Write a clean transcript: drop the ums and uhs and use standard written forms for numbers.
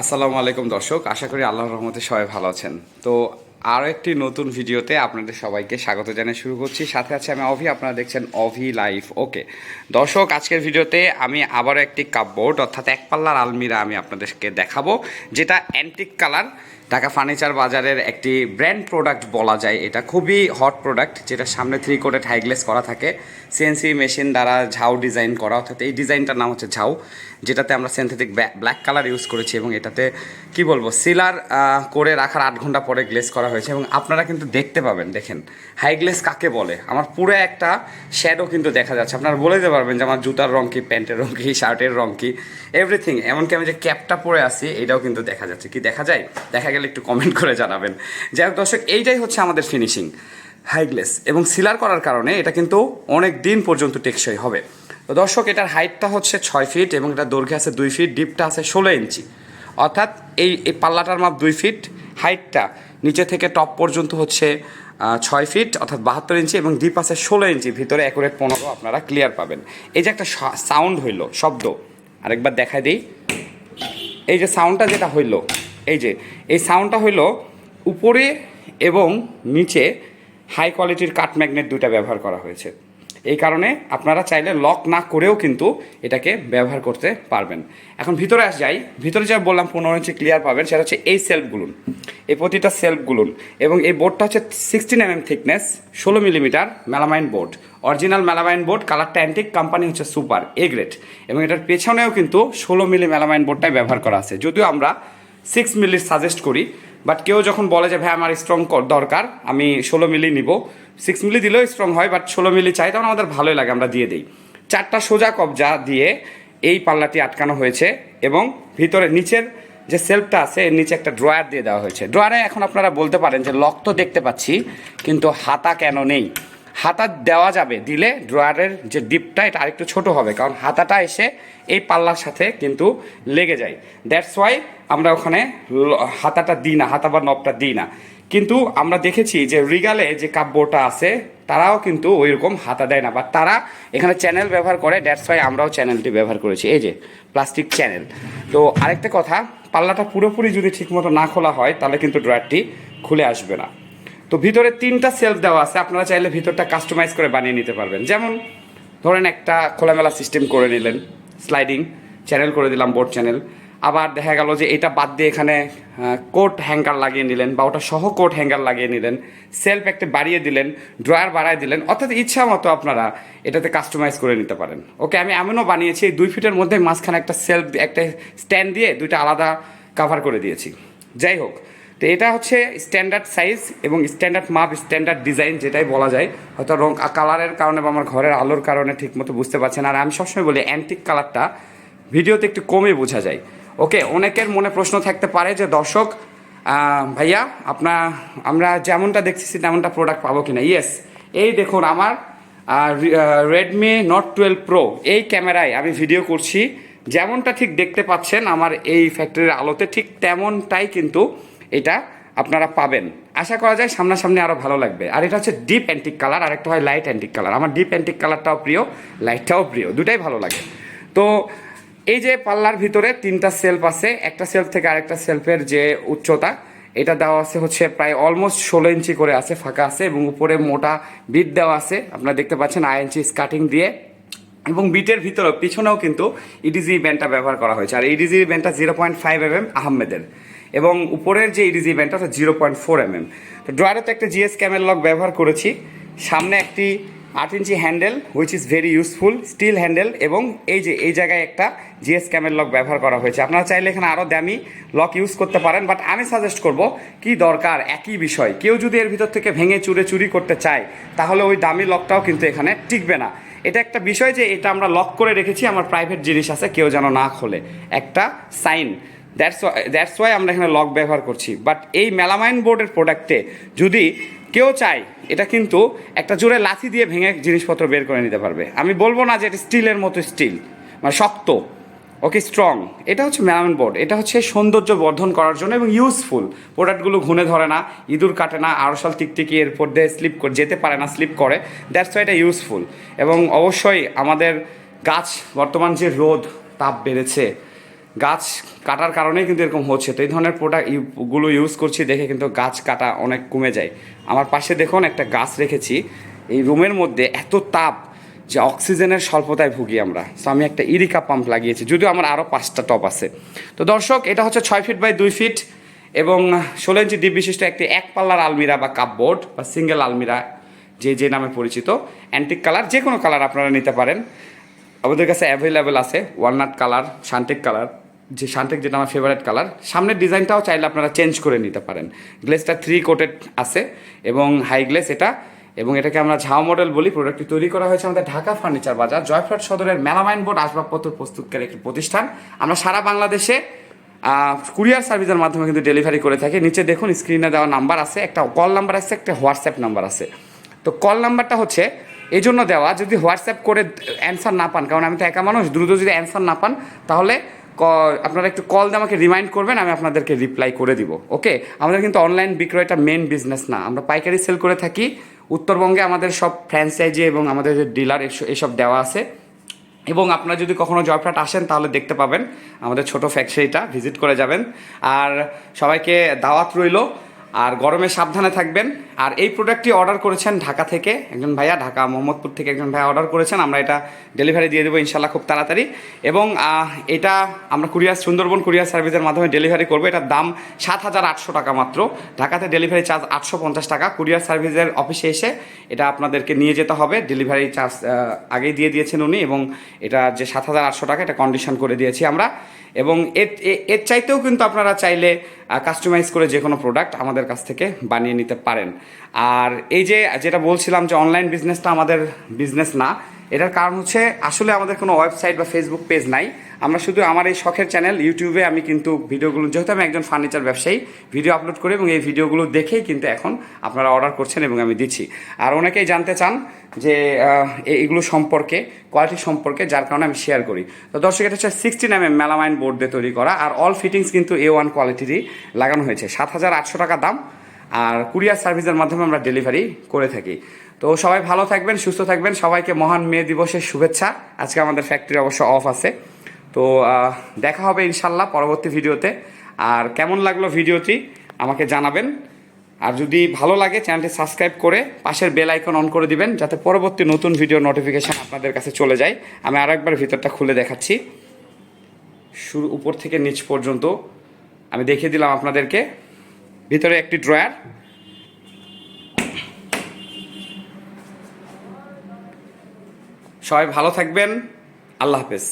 আসসালামু আলাইকুম দর্শক, আশা করি আল্লাহর রহমতে সবাই ভালো আছেন। তো আরও একটি নতুন ভিডিওতে আপনাদের সবাইকে স্বাগত জানিয়ে শুরু করছি। সাথে আছে আমি অভি, আপনারা দেখছেন অভি লাইফ। ওকে দর্শক, আজকের ভিডিওতে আমি আবারও একটি কাপবোর্ড অর্থাৎ এক পাল্লার আলমিরা আমি আপনাদেরকে দেখাবো, যেটা অ্যান্টিক কালার। ঢাকা ফার্নিচার বাজারের একটি ব্র্যান্ড প্রোডাক্ট বলা যায়, এটা খুবই হট প্রোডাক্ট, যেটা সামনে 3 কোটেড হাইগ্লেস করা থাকে, সিএনসি মেশিন দ্বারা ঝাউ ডিজাইন করা, অর্থাৎ এই ডিজাইনটার নাম হচ্ছে ঝাউ, যেটাতে আমরা সিনথেটিক ব্ল্যাক কালার ইউজ করেছি এবং এটাতে কি বলবো সিলার করে রাখার 8 ঘন্টা পরে গ্লেস করা হয়েছে। এবং আপনারা কিন্তু দেখতে পাবেন, দেখেন হাই গ্লেস কাকে বলে, আমার পুরো একটা শ্যাডো কিন্তু দেখা যাচ্ছে। আপনারা বলে দিতে পারবেন যে আমার জুতার রং কি, প্যান্টের রং কি, শার্টের রং কি, এভরিথিং। এমনকি আমি যে ক্যাপটা পরে আছি এটাও কিন্তু দেখা যাচ্ছে। কি দেখা যায়? দেখা গেলে একটু কমেন্ট করে জানাবেন। যাই হোক দর্শক, এইটাই হচ্ছে আমাদের ফিনিশিং, হাইগ্লেস এবং সিলার করার কারণে এটা কিন্তু অনেক দিন পর্যন্ত টেকসই হবে। তো দর্শক, এটার হাইটটা হচ্ছে 6 ফিট এবং এটা দৈর্ঘ্য আছে 2 ফিট, ডিপটা আছে 16 ইঞ্চি, অর্থাৎ এই পাল্লাটার মাপ 2 ফিট, হাইটটা নিচে থেকে টপ পর্যন্ত হচ্ছে 6 ফিট অর্থাৎ 72 ইঞ্চি এবং ডিপ আছে 16 ইঞ্চি, ভিতরে অ্যাকুরেট 15 আপনারা ক্লিয়ার পাবেন। এই যে একটা সাউন্ড হইল, শব্দ আরেকবার দেখাই দিই। এই যে সাউন্ডটা যেটা হইল, এই সাউন্ডটা হইল উপরে এবং নিচে হাই কোয়ালিটির কাট ম্যাগনেট দুইটা ব্যবহার করা হয়েছে। এই কারণে আপনারা চাইলে লক না করেও কিন্তু এটাকে ব্যবহার করতে পারবেন। এখন ভিতরে যাই, ভিতরে যা বললাম 15 ইঞ্চি ক্লিয়ার পাবেন, সেটা হচ্ছে এই সেলফগুলো, এই প্রতিটা সেলফগুলো। এবং এই বোর্ডটা হচ্ছে 16 mm thickness, 16 millimetre melamine board, original melamine board, কালারটা অ্যান্টিক, কোম্পানি হচ্ছে সুপার এ গ্রেড। এবং এটার পেছনেও কিন্তু 16 মিলি মেলামাইন বোর্ডটাই ব্যবহার করা আছে, যদিও আমরা 6 মিলির সাজেস্ট করি, বাট কেউ যখন বলে যে ভাই আমার স্ট্রং দরকার, আমি 16 মিলি নিব, 6 মিলি দিলেও স্ট্রং হয়, বাট 16 মিলি চাই, তখন আমাদের ভালোই লাগে, আমরা দিয়ে দিই। 4টা সোজা কবজা দিয়ে এই পাল্লাটি আটকানো হয়েছে এবং ভিতরে নিচের যে সেলফটা আছে এর নিচে একটা ড্রয়ার দিয়ে দেওয়া হয়েছে। ড্রয়ারে এখন আপনারা বলতে পারেন যে লক তো দেখতে পাচ্ছি, কিন্তু হাতা কেন নেই? হাতা দেওয়া যাবে, দিলে ড্রয়ারের যে ডিপটা এটা আরেকটু ছোট হবে, কারণ হাতাটা এসে এই পাল্লার সাথে কিন্তু লেগে যায়। দ্যাটস ওয়াই আমরা ওখানে হাতাটা দিই না, হাতা বা নবটা দিই না। কিন্তু আমরা দেখেছি যে রিগালে যে কাপবোর্ডটা আছে তারাও কিন্তু ওই রকম হাতা দেয় না, বা তারা এখানে চ্যানেল ব্যবহার করে। দ্যাটস ওয়াই আমরাও চ্যানেলটি ব্যবহার করেছি, এই যে প্লাস্টিক চ্যানেল। তো আরেকটা কথা, পাল্লাটা পুরোপুরি যদি ঠিকমতো না খোলা হয় তাহলে কিন্তু ড্রয়ারটি খুলে আসবে না। তো ভিতরে 3টা সেলফ দেওয়া আছে, আপনারা চাইলে ভিতরটা কাস্টমাইজ করে বানিয়ে নিতে পারবেন। যেমন ধরেন একটা খোলামেলা সিস্টেম করে নিলেন, স্লাইডিং চ্যানেল করে দিলাম, বোর্ড চ্যানেল। আবার দেখা গেল যে এটা বাদ দিয়ে এখানে কোট হ্যাঙ্গার লাগিয়ে নিলেন, বা ওটা সহ কোট হ্যাঙ্গার লাগিয়ে নিলেন, সেলফ একটা বাড়িয়ে দিলেন, ড্রয়ার বাড়ায় দিলেন, অর্থাৎ ইচ্ছা মতো আপনারা এটাতে কাস্টমাইজ করে নিতে পারেন। ওকে, আমি এমনও বানিয়েছি 2 ফিটের মধ্যে মাঝখানে একটা সেলফ, একটা স্ট্যান্ড দিয়ে দুইটা আলাদা কাভার করে দিয়েছি। যাই হোক, তো এটা হচ্ছে স্ট্যান্ডার্ড সাইজ এবং স্ট্যান্ডার্ড মাপ, স্ট্যান্ডার্ড ডিজাইন যেটাই বলা যায়। হয়তো রং কালারের কারণে বা আমার ঘরের আলোর কারণে ঠিকমতো বুঝতে পারছেন। আর আমি সবসময় বলি অ্যান্টিক কালারটা ভিডিওতে একটু কমই বোঝা যায়। ওকে, অনেকের মনে প্রশ্ন থাকতে পারে যে দর্শক ভাইয়া আমরা যেমনটা দেখতেছি তেমনটা প্রোডাক্ট পাবো কিনা। ইয়েস, এই দেখুন আমার রেডমি নোট 12 প্রো, এই ক্যামেরায় আমি ভিডিও করছি, যেমনটা ঠিক দেখতে পাচ্ছেন আমার এই ফ্যাক্টরির আলোতে, ঠিক তেমনটাই কিন্তু এটা আপনারা পাবেন। আশা করা যায় সামনাসামনি আরও ভালো লাগবে। আর এটা হচ্ছে ডিপ অ্যান্টিক কালার, আর একটা হয় লাইট অ্যান্টিক কালার। আমার ডিপ অ্যান্টিক কালারটাও প্রিয়, লাইটটাও প্রিয়, দুটাই ভালো লাগে। তো এই যে পাল্লার ভিতরে 3টা সেলফ আছে, একটা সেলফ থেকে আরেকটা সেলফের যে উচ্চতা এটা দেওয়া আছে হচ্ছে প্রায় অলমোস্ট 16 ইঞ্চি করে আছে, ফাঁকা আছে, এবং উপরে মোটা বিট দেওয়া আছে, আপনারা দেখতে পাচ্ছেন INC স্কার্টিং দিয়ে। এবং বিটের ভিতরে পিছনেও কিন্তু ইডিজি ব্যান্ডটা ব্যবহার করা হয়েছে, আর ইডিজি ব্যান্ডটা 0.5 mm আহমেদের, এবং উপরের যে ইডিজি ব্যান্ডটা 0.4 mm। তো ড্রয়ারে তো একটা জিএস ক্যামেল লক ব্যবহার করেছি, সামনে একটি 8 inch handle which is very useful, steel handle, এবং এই জায়গায় একটা জিএস ক্যামেল লক ব্যবহার করা হয়েছে। আপনারা চাইলে এখানে আরও দামি লক ইউজ করতে পারেন, বাট আমি সাজেস্ট করব কি দরকার, একই বিষয়, কেউ যদি এর ভিতর থেকে ভেঙে চুরি করতে চায় তাহলে ওই দামি লকটাও কিন্তু এখানে টিকবে না। এটা একটা বিষয় যে এটা আমরা লক করে রেখেছি, আমার প্রাইভেট জিনিস আছে, কেউ যেন না খোলে, একটা সাইন। দ্যাটস ওয়াই আমরা এখানে লক ব্যবহার করছি। বাট এই মেলামাইন বোর্ডের প্রোডাক্টে যদি কেউ চায়, এটা কিন্তু একটা জোরে লাথি দিয়ে ভেঙে জিনিসপত্র বের করে নিতে পারবে। আমি বলবো না যে এটা স্টিলের মতো স্টিল, মানে শক্ত, ওকে স্ট্রং। এটা হচ্ছে মেলামাইন বোর্ড, এটা হচ্ছে সৌন্দর্য বর্ধন করার জন্য এবং ইউজফুল। প্রোডাক্টগুলো ঘুনে ধরে না, ইঁদুর কাটে না, আরশাল টিকটিকি এর উপর দিয়ে যেতে পারে না, স্লিপ করে। দ্যাটস ওয়াই এটা ইউজফুল। এবং অবশ্যই আমাদের গাছ, বর্তমান যে রোদ তাপ বেড়েছে, গাছ কাটার কারণেই কিন্তু এরকম হচ্ছে। তো এই ধরনের প্রোডাক্টগুলো ইউজ করছি দেখে কিন্তু গাছ কাটা অনেক কমে যায়। আমার পাশে দেখুন একটা গাছ রেখেছি, এই রুমের মধ্যে এত তাপ যে অক্সিজেনের স্বল্পতায় ভুগি আমরা। সো আমি একটা ইরিকা পাম্প লাগিয়েছি, যদিও আমার আরও 5টা টব আছে। তো দর্শক, এটা হচ্ছে 6 ফিট বাই 2 ফিট এবং 16 ইঞ্চি ডিপ বিশিষ্ট একটি এক পাল্লার আলমিরা বা কাপবোর্ড বা সিঙ্গেল আলমিরা, যে নামে পরিচিত। অ্যান্টিক কালার, যে কোনো কালার আপনারা নিতে পারেন, আমাদের কাছে অ্যাভেলেবেল আছে। ওয়ালনাট কালার, শান্টেক কালার, যে শান্টেক যেটা আমার ফেভারিট কালার। সামনের ডিজাইনটাও চাইলে আপনারা চেঞ্জ করে নিতে পারেন। গ্লেসটা 3 কোটেড আছে এবং হাই গ্লেস এটা, এবং এটাকে আমরা ঝাও মডেল বলি। প্রোডাক্টটি তৈরি করা হয়েছে আমাদের ঢাকা ফার্নিচার বাজার, জয়ফ্রাট সদরের মেলামাইন বোর্ড আসবাবপত্র প্রস্তুতকারী একটি প্রতিষ্ঠান। আমরা সারা বাংলাদেশে কুরিয়ার সার্ভিসের মাধ্যমে কিন্তু ডেলিভারি করে থাকি। নিচে দেখুন স্ক্রিনে দেওয়া নাম্বার আছে, একটা কল নাম্বার আছে, একটা হোয়াটসঅ্যাপ নাম্বার আছে। তো কল নাম্বারটা হচ্ছে এই জন্য দেওয়া, যদি হোয়াটসঅ্যাপ করে অ্যান্সার না পান, কারণ আমি তো একা মানুষ, দ্রুত যদি অ্যান্সার না পান তাহলে আপনারা একটু কল দিয়ে আমাকে রিমাইন্ড করবেন, আমি আপনাদেরকে রিপ্লাই করে দিব। ওকে, আমাদের কিন্তু অনলাইন বিক্রয়টা মেন বিজনেস না, আমরা পাইকারি সেল করে থাকি। উত্তরবঙ্গে আমাদের সব ফ্র্যাঞ্চাইজি এবং আমাদের যে ডিলার এসব দেওয়া আছে। এবং আপনারা যদি কখনো জয়ফ্রাট আসেন তাহলে দেখতে পাবেন আমাদের ছোট ফ্যাক্টরিটা, ভিজিট করে যাবেন। আর সবাইকে দাওয়াত রইল, আর গরমে সাবধানে থাকবেন। আর এই প্রোডাক্টটি অর্ডার করেছেন ঢাকা থেকে একজন ভাইয়া, ঢাকা মোহাম্মদপুর থেকে একজন ভাইয়া অর্ডার করেছেন। আমরা এটা ডেলিভারি দিয়ে দেবো ইনশাল্লাহ খুব তাড়াতাড়ি। এবং এটা আমরা সুন্দরবন কুরিয়ার সার্ভিসের মাধ্যমে ডেলিভারি করবো। এটার দাম 7,800 টাকা মাত্র। ঢাকাতে ডেলিভারি চার্জ 850 টাকা। কুরিয়ার সার্ভিসের অফিসে এসে এটা আপনাদেরকে নিয়ে যেতে হবে। ডেলিভারি চার্জ আগেই দিয়ে দিয়েছেন উনি, এবং এটা যে 7,800 টাকা এটা কন্ডিশন করে দিয়েছি আমরা। এবং এর চাইতেও কিন্তু আপনারা চাইলে কাস্টমাইজ করে যে কোনো প্রোডাক্ট আমাদের কাছ থেকে বানিয়ে নিতে পারেন। আর এই যে যেটা বলছিলাম যে অনলাইন বিজনেসটা আমাদের বিজনেস না, এটার কারণ হচ্ছে আসলে আমাদের কোনো ওয়েবসাইট বা ফেসবুক পেজ নাই। আমরা শুধু আমার এই শখের চ্যানেল ইউটিউবে আমি কিন্তু ভিডিওগুলো, যেহেতু আমি একজন ফার্নিচার ব্যবসায়ী, ভিডিও আপলোড করি এবং এই ভিডিওগুলো দেখেই কিন্তু এখন আপনারা অর্ডার করছেন এবং আমি দিচ্ছি। আর অনেকেই জানতে চান যে এইগুলো সম্পর্কে, কোয়ালিটি সম্পর্কে, যার কারণে আমি শেয়ার করি। তো দর্শক, এটা হচ্ছে 16mm মেলামাইন বোর্ড দিয়ে তৈরি করা, আর অল ফিটিংস কিন্তু A1 কোয়ালিটিরই লাগানো হয়েছে। 7,800 টাকা দাম, আর কুরিয়ার সার্ভিসের মাধ্যমে আমরা ডেলিভারি করে থাকি। তো সবাই ভালো থাকবেন, সুস্থ থাকবেন। সবাইকে মহান মে দিবসের শুভেচ্ছা। আজকে আমাদের ফ্যাক্টরি অবশ্য অফ আছে। তো দেখা হবে ইনশাল্লাহ পরবর্তী ভিডিওতে। আর কেমন লাগলো ভিডিওটি আমাকে জানাবেন। আর যদি ভালো লাগে চ্যানেলটি সাবস্ক্রাইব করে পাশের বেল আইকন অন করে দিবেন, যাতে পরবর্তী নতুন ভিডিও নোটিফিকেশান আপনাদের কাছে চলে যায়। আমি আরেকবার ভিতরটা খুলে দেখাচ্ছি, শুরু উপর থেকে নিচ পর্যন্ত আমি দেখিয়ে দিলাম আপনাদেরকে। ভিতরে একটি ড্রয়ার। সবাই ভালো থাকবেন, আল্লাহ হাফেজ।